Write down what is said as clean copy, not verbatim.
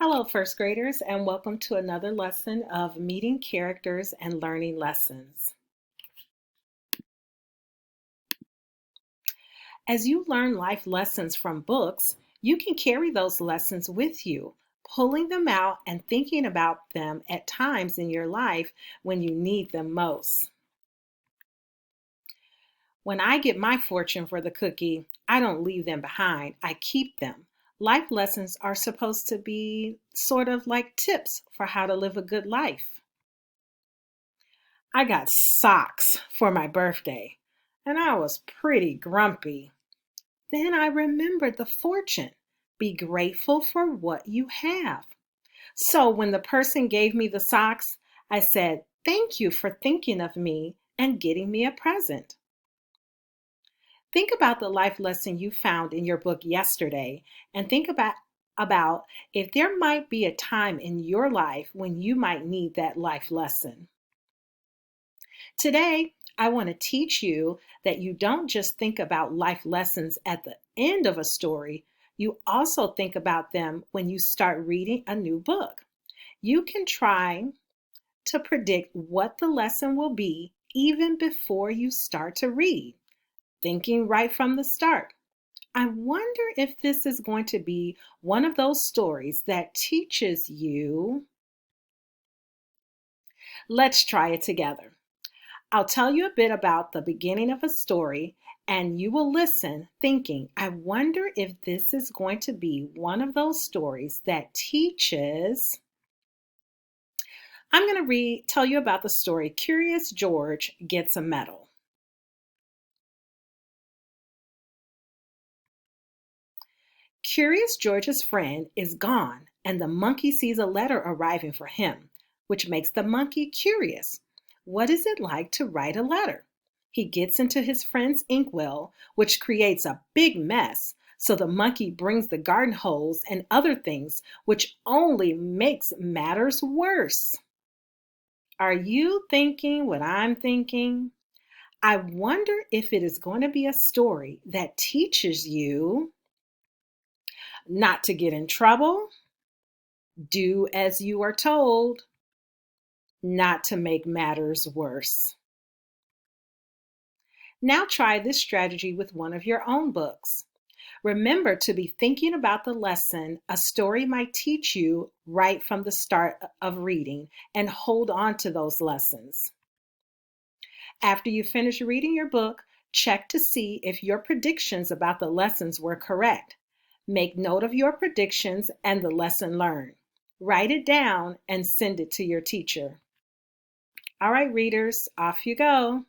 Hello, first graders, and welcome to another lesson of Meeting Characters and Learning Lessons. As you learn life lessons from books, you can carry those lessons with you, pulling them out and thinking about them at times in your life when you need them most. When I get my fortune for the cookie, I don't leave them behind, I keep them. Life lessons are supposed to be sort of like tips for how to live a good life. I got socks for my birthday, and I was pretty grumpy. Then I remembered the fortune. Be grateful for what you have. So when the person gave me the socks, I said, "Thank you for thinking of me and getting me a present." Think about the life lesson you found in your book yesterday and think about if there might be a time in your life when you might need that life lesson. Today, I want to teach you that you don't just think about life lessons at the end of a story, you also think about them when you start reading a new book. You can try to predict what the lesson will be even before you start to read, thinking right from the start. I wonder if this is going to be one of those stories that teaches you. Let's try it together. I'll tell you a bit about the beginning of a story, and you will listen thinking, I wonder if this is going to be one of those stories that teaches. I'm going to tell you about the story Curious George Gets a Medal. Curious George's friend is gone, and the monkey sees a letter arriving for him, which makes the monkey curious. What is it like to write a letter? He gets into his friend's inkwell, which creates a big mess, so the monkey brings the garden hose and other things, which only makes matters worse. Are you thinking what I'm thinking? I wonder if it is going to be a story that teaches you not to get in trouble, do as you are told, not to make matters worse. Now try this strategy with one of your own books. Remember to be thinking about the lesson a story might teach you right from the start of reading and hold on to those lessons. After you finish reading your book, check to see if your predictions about the lessons were correct. Make note of your predictions and the lesson learned. Write it down and send it to your teacher. All right, readers, off you go.